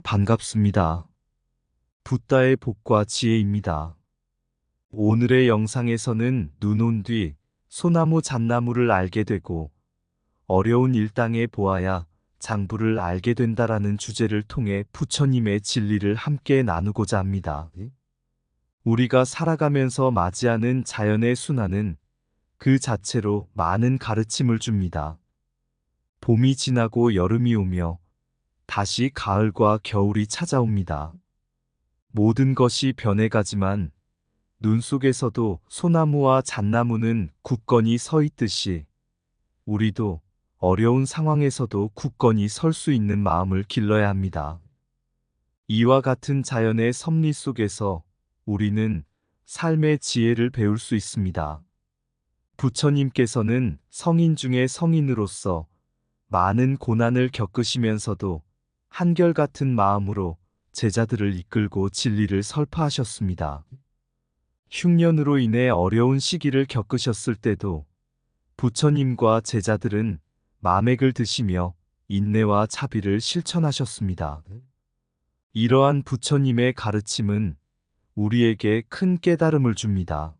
반갑습니다. 붓다의 복과 지혜입니다. 오늘의 영상에서는 눈 온 뒤 소나무 잣나무를 알게 되고 어려운 일당에 보아야 장부를 알게 된다라는 주제를 통해 부처님의 진리를 함께 나누고자 합니다. 우리가 살아가면서 맞이하는 자연의 순환은 그 자체로 많은 가르침을 줍니다. 봄이 지나고 여름이 오며 다시 가을과 겨울이 찾아옵니다. 모든 것이 변해가지만 눈 속에서도 소나무와 잣나무는 굳건히 서 있듯이 우리도 어려운 상황에서도 굳건히 설 수 있는 마음을 길러야 합니다. 이와 같은 자연의 섭리 속에서 우리는 삶의 지혜를 배울 수 있습니다. 부처님께서는 성인 중에 성인으로서 많은 고난을 겪으시면서도 한결같은 마음으로 제자들을 이끌고 진리를 설파하셨습니다. 흉년으로 인해 어려운 시기를 겪으셨을 때도 부처님과 제자들은 마맥을 드시며 인내와 차비를 실천하셨습니다. 이러한 부처님의 가르침은 우리에게 큰 깨달음을 줍니다.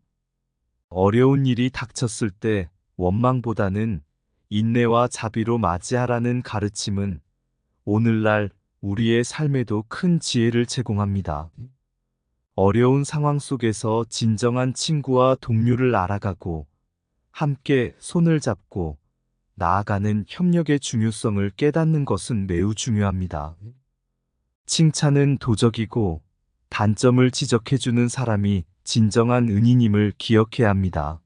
어려운 일이 닥쳤을 때 원망보다는 인내와 자비로 맞이하라는 가르침은 오늘날 우리의 삶에도 큰 지혜를 제공합니다. 어려운 상황 속에서 진정한 친구와 동료를 알아가고 함께 손을 잡고 나아가는 협력의 중요성을 깨닫는 것은 매우 중요합니다. 칭찬은 도적이고 단점을 지적해주는 사람이 진정한 은인임을 기억해야 합니다.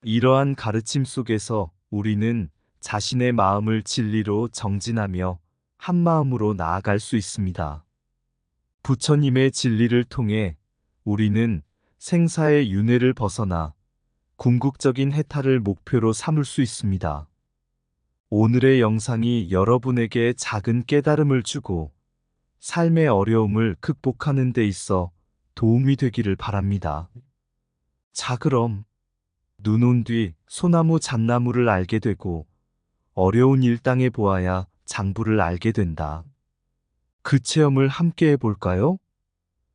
이러한 가르침 속에서 우리는 자신의 마음을 진리로 정진하며 한 마음으로 나아갈 수 있습니다. 부처님의 진리를 통해 우리는 생사의 윤회를 벗어나 궁극적인 해탈을 목표로 삼을 수 있습니다. 오늘의 영상이 여러분에게 작은 깨달음을 주고 삶의 어려움을 극복하는 데 있어 도움이 되기를 바랍니다. 자, 그럼 눈 온 뒤 소나무 잣나무를 알게 되고 어려운 일당에 보아야 장부를 알게 된다. 그 체험을 함께 해볼까요?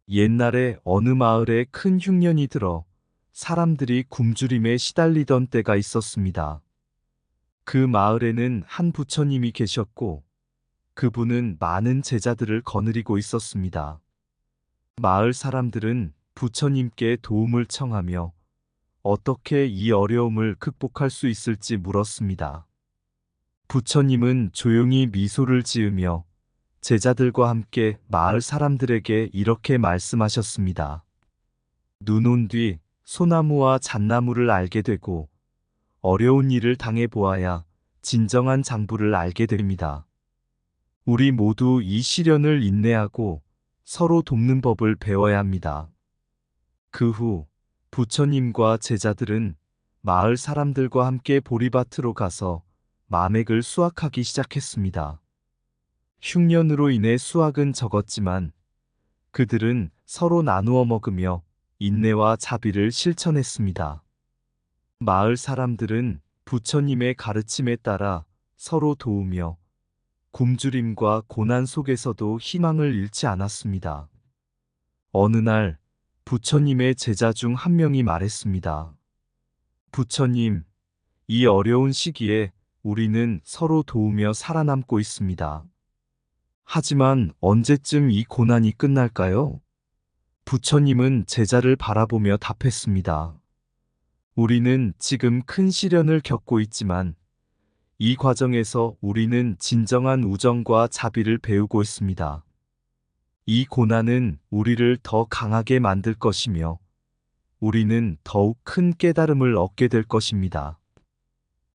옛날에 어느 마을에 큰 흉년이 들어 사람들이 굶주림에 시달리던 때가 있었습니다. 그 마을에는 한 부처님이 계셨고 그분은 많은 제자들을 거느리고 있었습니다. 마을 사람들은 부처님께 도움을 청하며 어떻게 이 어려움을 극복할 수 있을지 물었습니다. 부처님은 조용히 미소를 지으며 제자들과 함께 마을 사람들에게 이렇게 말씀하셨습니다. 눈 온 뒤 소나무와 잣나무를 알게 되고 어려운 일을 당해 보아야 진정한 장부를 알게 됩니다. 우리 모두 이 시련을 인내하고 서로 돕는 법을 배워야 합니다. 그 후 부처님과 제자들은 마을 사람들과 함께 보리밭으로 가서 마맥을 수확하기 시작했습니다. 흉년으로 인해 수확은 적었지만 그들은 서로 나누어 먹으며 인내와 자비를 실천했습니다. 마을 사람들은 부처님의 가르침에 따라 서로 도우며 굶주림과 고난 속에서도 희망을 잃지 않았습니다. 어느 날 부처님의 제자 중 한 명이 말했습니다. 부처님, 이 어려운 시기에 우리는 서로 도우며 살아남고 있습니다. 하지만 언제쯤 이 고난이 끝날까요? 부처님은 제자를 바라보며 답했습니다. 우리는 지금 큰 시련을 겪고 있지만 이 과정에서 우리는 진정한 우정과 자비를 배우고 있습니다. 이 고난은 우리를 더 강하게 만들 것이며 우리는 더욱 큰 깨달음을 얻게 될 것입니다.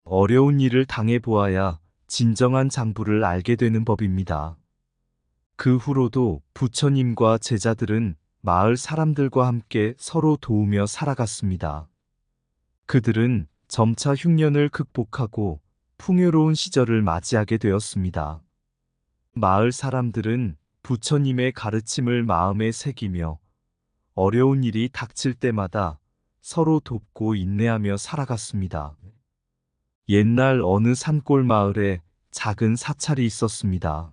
어려운 일을 당해 보아야 진정한 장부를 알게 되는 법입니다. 그 후로도 부처님과 제자들은 마을 사람들과 함께 서로 도우며 살아갔습니다. 그들은 점차 흉년을 극복하고 풍요로운 시절을 맞이하게 되었습니다. 마을 사람들은 부처님의 가르침을 마음에 새기며 어려운 일이 닥칠 때마다 서로 돕고 인내하며 살아갔습니다. 옛날 어느 산골 마을에 작은 사찰이 있었습니다.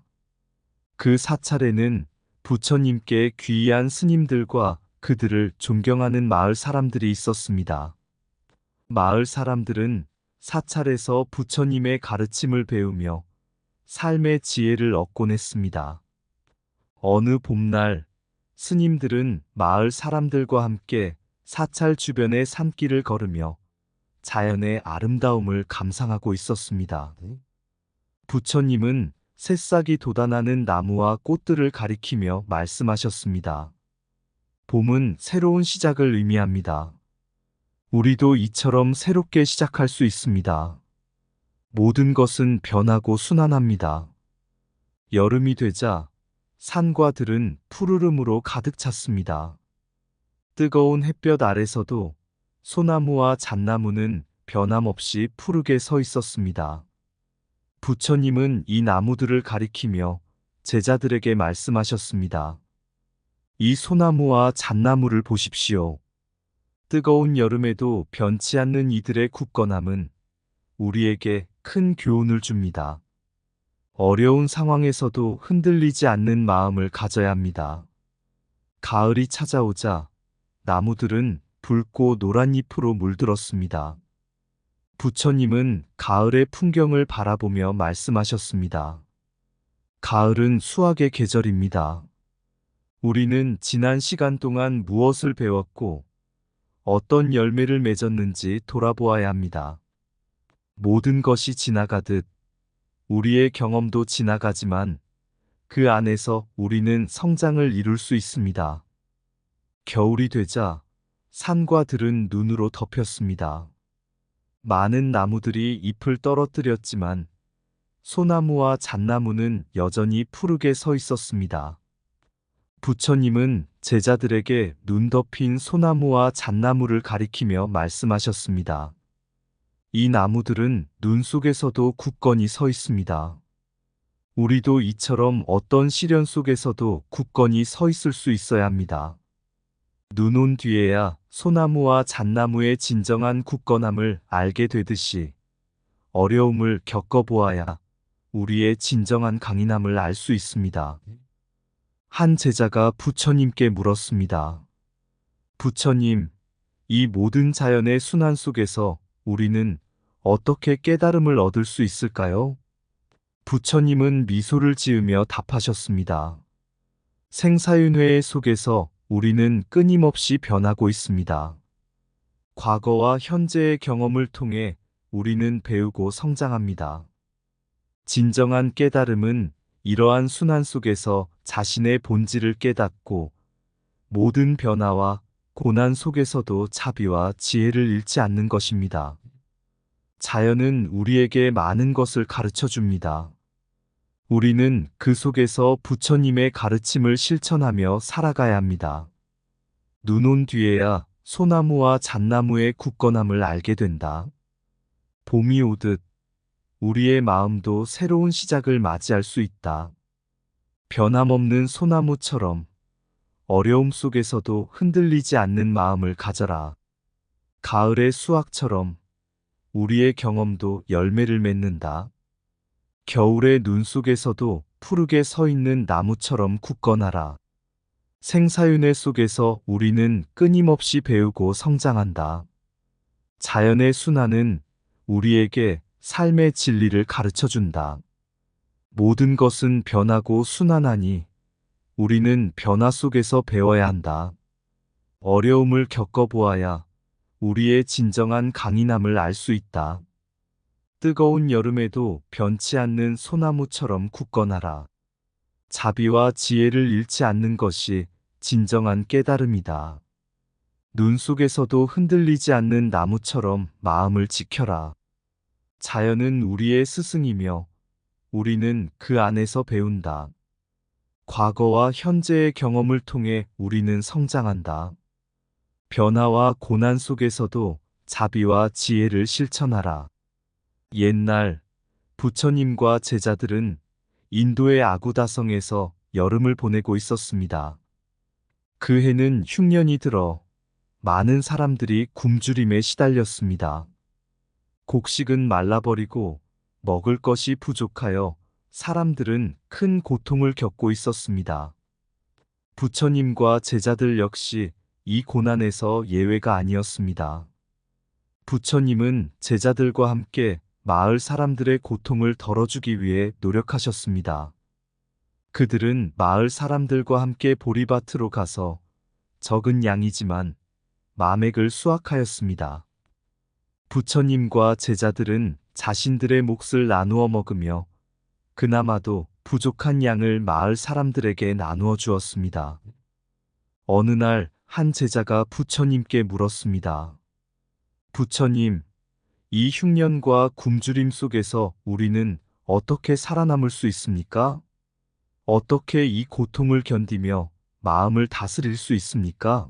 그 사찰에는 부처님께 귀의한 스님들과 그들을 존경하는 마을 사람들이 있었습니다. 마을 사람들은 사찰에서 부처님의 가르침을 배우며 삶의 지혜를 얻곤 했습니다. 어느 봄날, 스님들은 마을 사람들과 함께 사찰 주변의 산길을 걸으며 자연의 아름다움을 감상하고 있었습니다. 부처님은 새싹이 돋아나는 나무와 꽃들을 가리키며 말씀하셨습니다. 봄은 새로운 시작을 의미합니다. 우리도 이처럼 새롭게 시작할 수 있습니다. 모든 것은 변하고 순환합니다. 여름이 되자 산과 들은 푸르름으로 가득 찼습니다. 뜨거운 햇볕 아래서도 소나무와 잣나무는 변함없이 푸르게 서 있었습니다. 부처님은 이 나무들을 가리키며 제자들에게 말씀하셨습니다. 이 소나무와 잣나무를 보십시오. 뜨거운 여름에도 변치 않는 이들의 굳건함은 우리에게 큰 교훈을 줍니다. 어려운 상황에서도 흔들리지 않는 마음을 가져야 합니다. 가을이 찾아오자 나무들은 붉고 노란 잎으로 물들었습니다. 부처님은 가을의 풍경을 바라보며 말씀하셨습니다. 가을은 수확의 계절입니다. 우리는 지난 시간 동안 무엇을 배웠고 어떤 열매를 맺었는지 돌아보아야 합니다. 모든 것이 지나가듯 우리의 경험도 지나가지만 그 안에서 우리는 성장을 이룰 수 있습니다. 겨울이 되자 산과 들은 눈으로 덮였습니다. 많은 나무들이 잎을 떨어뜨렸지만 소나무와 잣나무는 여전히 푸르게 서 있었습니다. 부처님은 제자들에게 눈 덮인 소나무와 잣나무를 가리키며 말씀하셨습니다. 이 나무들은 눈 속에서도 굳건히 서 있습니다. 우리도 이처럼 어떤 시련 속에서도 굳건히 서 있을 수 있어야 합니다. 눈 온 뒤에야 소나무와 잣나무의 진정한 굳건함을 알게 되듯이 어려움을 겪어보아야 우리의 진정한 강인함을 알 수 있습니다. 한 제자가 부처님께 물었습니다. 부처님, 이 모든 자연의 순환 속에서 우리는 어떻게 깨달음을 얻을 수 있을까요? 부처님은 미소를 지으며 답하셨습니다. 생사윤회 속에서 우리는 끊임없이 변하고 있습니다. 과거와 현재의 경험을 통해 우리는 배우고 성장합니다. 진정한 깨달음은 이러한 순환 속에서 자신의 본질을 깨닫고 모든 변화와 고난 속에서도 자비와 지혜를 잃지 않는 것입니다. 자연은 우리에게 많은 것을 가르쳐 줍니다. 우리는 그 속에서 부처님의 가르침을 실천하며 살아가야 합니다. 눈 온 뒤에야 소나무와 잣나무의 굳건함을 알게 된다. 봄이 오듯 우리의 마음도 새로운 시작을 맞이할 수 있다. 변함없는 소나무처럼 어려움 속에서도 흔들리지 않는 마음을 가져라. 가을의 수확처럼 우리의 경험도 열매를 맺는다. 겨울의 눈 속에서도 푸르게 서 있는 나무처럼 굳건하라. 생사윤회 속에서 우리는 끊임없이 배우고 성장한다. 자연의 순환은 우리에게 삶의 진리를 가르쳐 준다. 모든 것은 변하고 순환하니 우리는 변화 속에서 배워야 한다. 어려움을 겪어보아야 우리의 진정한 강인함을 알 수 있다. 뜨거운 여름에도 변치 않는 소나무처럼 굳건하라. 자비와 지혜를 잃지 않는 것이 진정한 깨달음이다. 눈 속에서도 흔들리지 않는 나무처럼 마음을 지켜라. 자연은 우리의 스승이며 우리는 그 안에서 배운다. 과거와 현재의 경험을 통해 우리는 성장한다. 변화와 고난 속에서도 자비와 지혜를 실천하라. 옛날 부처님과 제자들은 인도의 아구다성에서 여름을 보내고 있었습니다. 그 해는 흉년이 들어 많은 사람들이 굶주림에 시달렸습니다. 곡식은 말라버리고 먹을 것이 부족하여 사람들은 큰 고통을 겪고 있었습니다. 부처님과 제자들 역시 이 고난에서 예외가 아니었습니다. 부처님은 제자들과 함께 마을 사람들의 고통을 덜어주기 위해 노력하셨습니다. 그들은 마을 사람들과 함께 보리밭으로 가서 적은 양이지만 마맥을 수확하였습니다. 부처님과 제자들은 자신들의 몫을 나누어 먹으며 그나마도 부족한 양을 마을 사람들에게 나누어 주었습니다. 어느 날 한 제자가 부처님께 물었습니다. 부처님, 이 흉년과 굶주림 속에서 우리는 어떻게 살아남을 수 있습니까? 어떻게 이 고통을 견디며 마음을 다스릴 수 있습니까?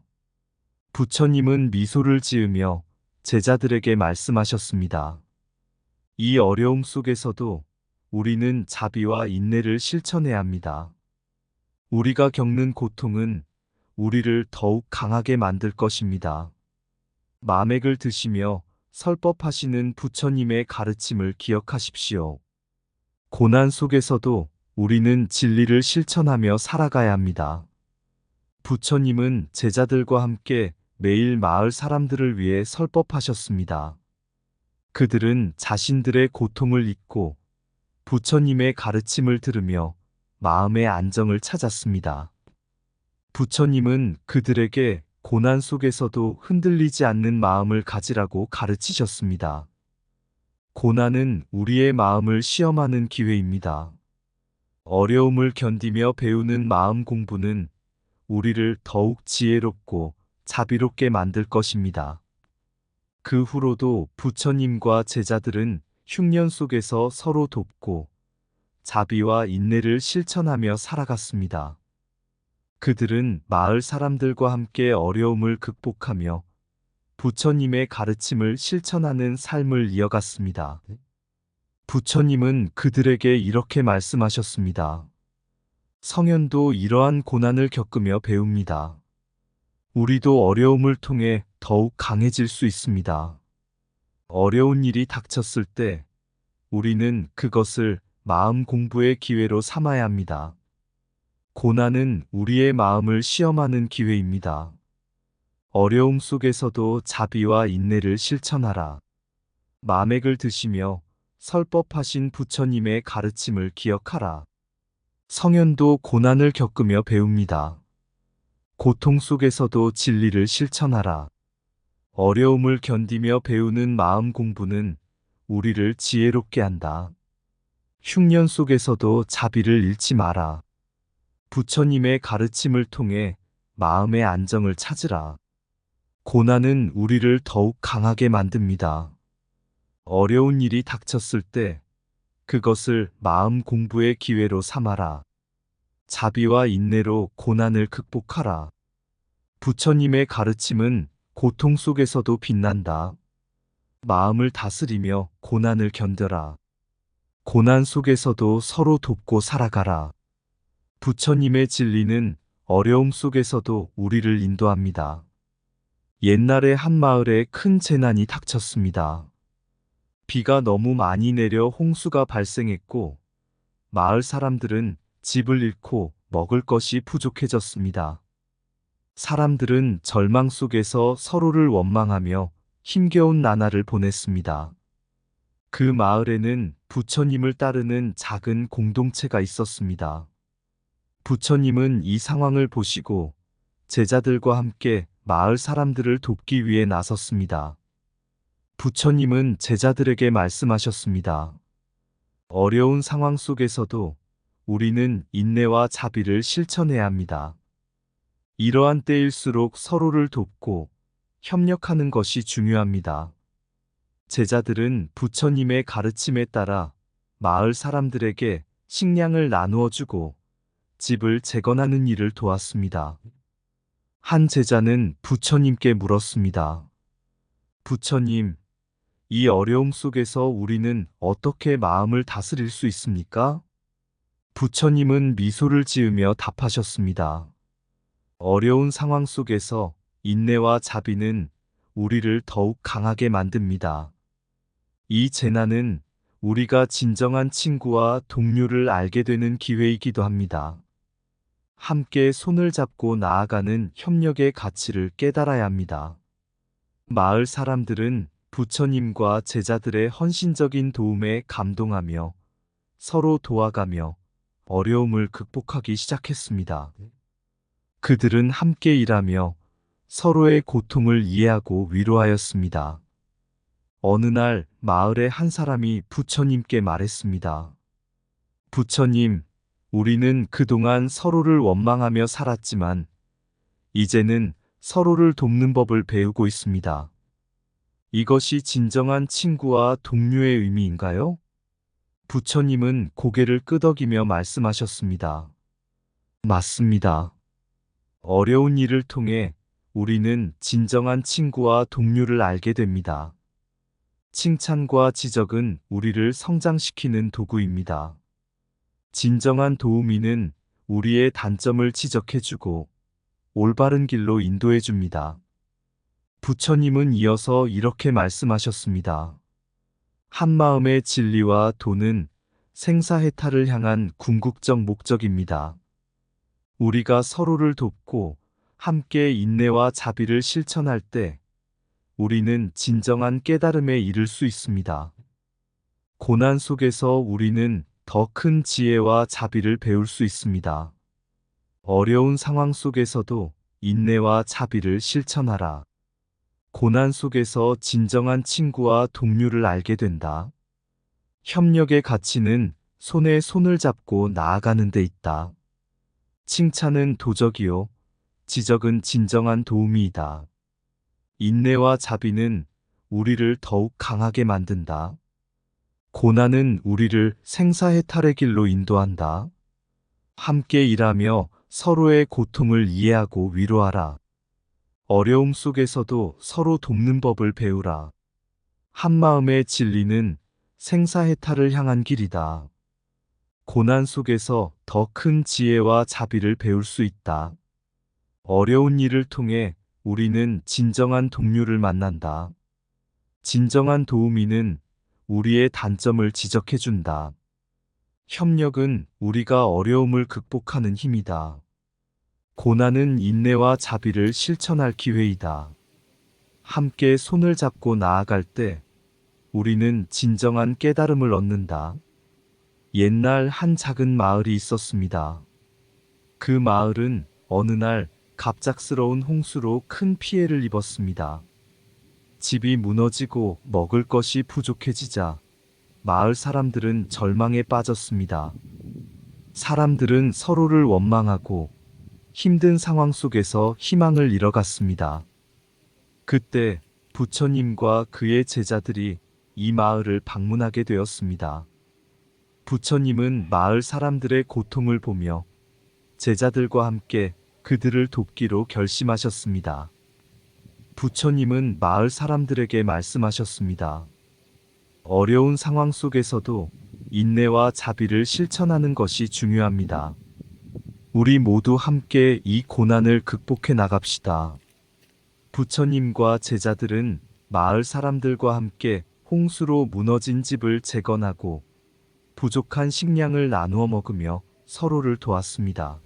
부처님은 미소를 지으며 제자들에게 말씀하셨습니다. 이 어려움 속에서도 우리는 자비와 인내를 실천해야 합니다. 우리가 겪는 고통은 우리를 더욱 강하게 만들 것입니다. 마맥을 드시며 설법하시는 부처님의 가르침을 기억하십시오. 고난 속에서도 우리는 진리를 실천하며 살아가야 합니다. 부처님은 제자들과 함께 매일 마을 사람들을 위해 설법하셨습니다. 그들은 자신들의 고통을 잊고 부처님의 가르침을 들으며 마음의 안정을 찾았습니다. 부처님은 그들에게 고난 속에서도 흔들리지 않는 마음을 가지라고 가르치셨습니다. 고난은 우리의 마음을 시험하는 기회입니다. 어려움을 견디며 배우는 마음 공부는 우리를 더욱 지혜롭고 자비롭게 만들 것입니다. 그 후로도 부처님과 제자들은 흉년 속에서 서로 돕고 자비와 인내를 실천하며 살아갔습니다. 그들은 마을 사람들과 함께 어려움을 극복하며 부처님의 가르침을 실천하는 삶을 이어갔습니다. 부처님은 그들에게 이렇게 말씀하셨습니다. 성현도 이러한 고난을 겪으며 배웁니다. 우리도 어려움을 통해 더욱 강해질 수 있습니다. 어려운 일이 닥쳤을 때 우리는 그것을 마음 공부의 기회로 삼아야 합니다. 고난은 우리의 마음을 시험하는 기회입니다. 어려움 속에서도 자비와 인내를 실천하라. 마맥을 드시며 설법하신 부처님의 가르침을 기억하라. 성현도 고난을 겪으며 배웁니다. 고통 속에서도 진리를 실천하라. 어려움을 견디며 배우는 마음 공부는 우리를 지혜롭게 한다. 흉년 속에서도 자비를 잃지 마라. 부처님의 가르침을 통해 마음의 안정을 찾으라. 고난은 우리를 더욱 강하게 만듭니다. 어려운 일이 닥쳤을 때 그것을 마음 공부의 기회로 삼아라. 자비와 인내로 고난을 극복하라. 부처님의 가르침은 고통 속에서도 빛난다. 마음을 다스리며 고난을 견뎌라. 고난 속에서도 서로 돕고 살아가라. 부처님의 진리는 어려움 속에서도 우리를 인도합니다. 옛날에 한 마을에 큰 재난이 닥쳤습니다. 비가 너무 많이 내려 홍수가 발생했고 마을 사람들은 집을 잃고 먹을 것이 부족해졌습니다. 사람들은 절망 속에서 서로를 원망하며 힘겨운 나날을 보냈습니다. 그 마을에는 부처님을 따르는 작은 공동체가 있었습니다. 부처님은 이 상황을 보시고 제자들과 함께 마을 사람들을 돕기 위해 나섰습니다. 부처님은 제자들에게 말씀하셨습니다. 어려운 상황 속에서도 우리는 인내와 자비를 실천해야 합니다. 이러한 때일수록 서로를 돕고 협력하는 것이 중요합니다. 제자들은 부처님의 가르침에 따라 마을 사람들에게 식량을 나누어 주고 집을 재건하는 일을 도왔습니다. 한 제자는 부처님께 물었습니다. 부처님, 이 어려움 속에서 우리는 어떻게 마음을 다스릴 수 있습니까? 부처님은 미소를 지으며 답하셨습니다. 어려운 상황 속에서 인내와 자비는 우리를 더욱 강하게 만듭니다. 이 재난은 우리가 진정한 친구와 동료를 알게 되는 기회이기도 합니다. 함께 손을 잡고 나아가는 협력의 가치를 깨달아야 합니다. 마을 사람들은 부처님과 제자들의 헌신적인 도움에 감동하며 서로 도와가며 어려움을 극복하기 시작했습니다. 그들은 함께 일하며 서로의 고통을 이해하고 위로하였습니다. 어느 날 마을의 한 사람이 부처님께 말했습니다. 부처님, 우리는 그동안 서로를 원망하며 살았지만 이제는 서로를 돕는 법을 배우고 있습니다. 이것이 진정한 친구와 동료의 의미인가요? 부처님은 고개를 끄덕이며 말씀하셨습니다. 맞습니다. 어려운 일을 통해 우리는 진정한 친구와 동료를 알게 됩니다. 칭찬과 지적은 우리를 성장시키는 도구입니다. 진정한 도우미는 우리의 단점을 지적해주고 올바른 길로 인도해줍니다. 부처님은 이어서 이렇게 말씀하셨습니다. 한마음의 진리와 도는 생사해탈을 향한 궁극적 목적입니다. 우리가 서로를 돕고 함께 인내와 자비를 실천할 때 우리는 진정한 깨달음에 이를 수 있습니다. 고난 속에서 우리는 더 큰 지혜와 자비를 배울 수 있습니다. 어려운 상황 속에서도 인내와 자비를 실천하라. 고난 속에서 진정한 친구와 동료를 알게 된다. 협력의 가치는 손에 손을 잡고 나아가는 데 있다. 칭찬은 도적이요, 지적은 진정한 도움이다. 인내와 자비는 우리를 더욱 강하게 만든다. 고난은 우리를 생사해탈의 길로 인도한다. 함께 일하며 서로의 고통을 이해하고 위로하라. 어려움 속에서도 서로 돕는 법을 배우라. 한마음의 진리는 생사해탈을 향한 길이다. 고난 속에서 더 큰 지혜와 자비를 배울 수 있다. 어려운 일을 통해 우리는 진정한 동료를 만난다. 진정한 도우미는 우리의 단점을 지적해준다. 협력은 우리가 어려움을 극복하는 힘이다. 고난은 인내와 자비를 실천할 기회이다. 함께 손을 잡고 나아갈 때 우리는 진정한 깨달음을 얻는다. 옛날 한 작은 마을이 있었습니다. 그 마을은 어느 날 갑작스러운 홍수로 큰 피해를 입었습니다. 집이 무너지고 먹을 것이 부족해지자 마을 사람들은 절망에 빠졌습니다. 사람들은 서로를 원망하고 힘든 상황 속에서 희망을 잃어갔습니다. 그때 부처님과 그의 제자들이 이 마을을 방문하게 되었습니다. 부처님은 마을 사람들의 고통을 보며 제자들과 함께 그들을 돕기로 결심하셨습니다. 부처님은 마을 사람들에게 말씀하셨습니다. 어려운 상황 속에서도 인내와 자비를 실천하는 것이 중요합니다. 우리 모두 함께 이 고난을 극복해 나갑시다. 부처님과 제자들은 마을 사람들과 함께 홍수로 무너진 집을 재건하고 부족한 식량을 나누어 먹으며 서로를 도왔습니다.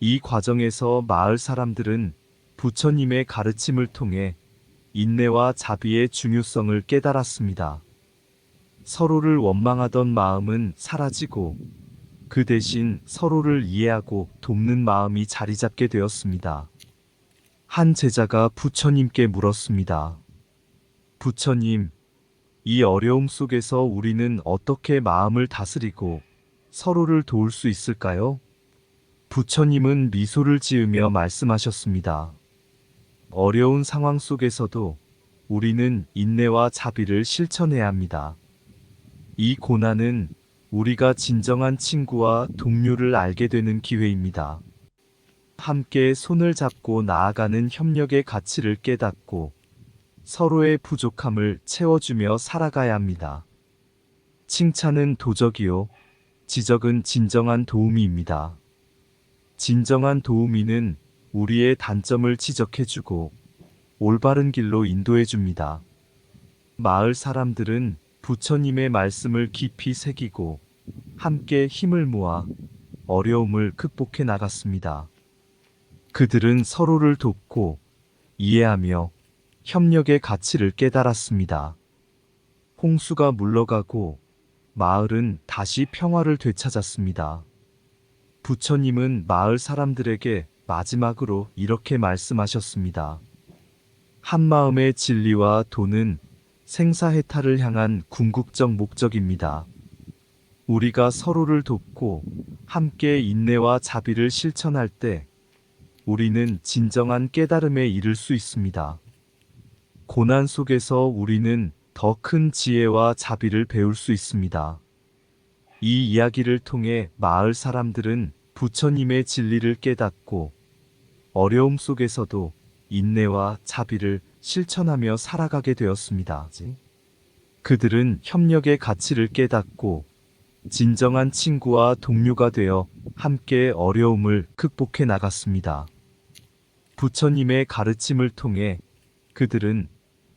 이 과정에서 마을 사람들은 부처님의 가르침을 통해 인내와 자비의 중요성을 깨달았습니다. 서로를 원망하던 마음은 사라지고 그 대신 서로를 이해하고 돕는 마음이 자리 잡게 되었습니다. 한 제자가 부처님께 물었습니다. 부처님, 이 어려움 속에서 우리는 어떻게 마음을 다스리고 서로를 도울 수 있을까요? 부처님은 미소를 지으며 말씀하셨습니다. 어려운 상황 속에서도 우리는 인내와 자비를 실천해야 합니다. 이 고난은 우리가 진정한 친구와 동료를 알게 되는 기회입니다. 함께 손을 잡고 나아가는 협력의 가치를 깨닫고 서로의 부족함을 채워주며 살아가야 합니다. 칭찬은 도적이요, 지적은 진정한 도우미입니다. 진정한 도우미는 우리의 단점을 지적해주고 올바른 길로 인도해줍니다. 마을 사람들은 부처님의 말씀을 깊이 새기고 함께 힘을 모아 어려움을 극복해 나갔습니다. 그들은 서로를 돕고 이해하며 협력의 가치를 깨달았습니다. 홍수가 물러가고 마을은 다시 평화를 되찾았습니다. 부처님은 마을 사람들에게 마지막으로 이렇게 말씀하셨습니다. 한마음의 진리와 도는 생사해탈을 향한 궁극적 목적입니다. 우리가 서로를 돕고 함께 인내와 자비를 실천할 때 우리는 진정한 깨달음에 이를 수 있습니다. 고난 속에서 우리는 더 큰 지혜와 자비를 배울 수 있습니다. 이 이야기를 통해 마을 사람들은 부처님의 진리를 깨닫고 어려움 속에서도 인내와 자비를 실천하며 살아가게 되었습니다. 그들은 협력의 가치를 깨닫고 진정한 친구와 동료가 되어 함께 어려움을 극복해 나갔습니다. 부처님의 가르침을 통해 그들은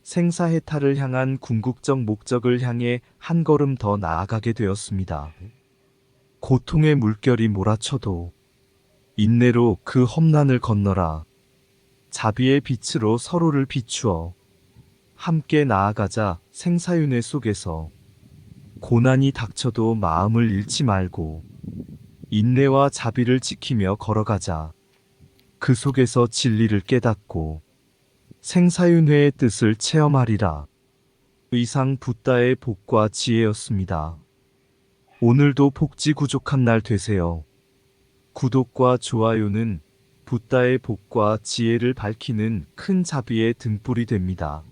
생사해탈을 향한 궁극적 목적을 향해 한 걸음 더 나아가게 되었습니다. 고통의 물결이 몰아쳐도 인내로 그 험난을 건너라. 자비의 빛으로 서로를 비추어 함께 나아가자. 생사윤회 속에서 고난이 닥쳐도 마음을 잃지 말고 인내와 자비를 지키며 걸어가자. 그 속에서 진리를 깨닫고 생사윤회의 뜻을 체험하리라. 이상 붓다의 복과 지혜였습니다. 오늘도 복지구족한 날 되세요. 구독과 좋아요는 붓다의 복과 지혜를 밝히는 큰 자비의 등불이 됩니다.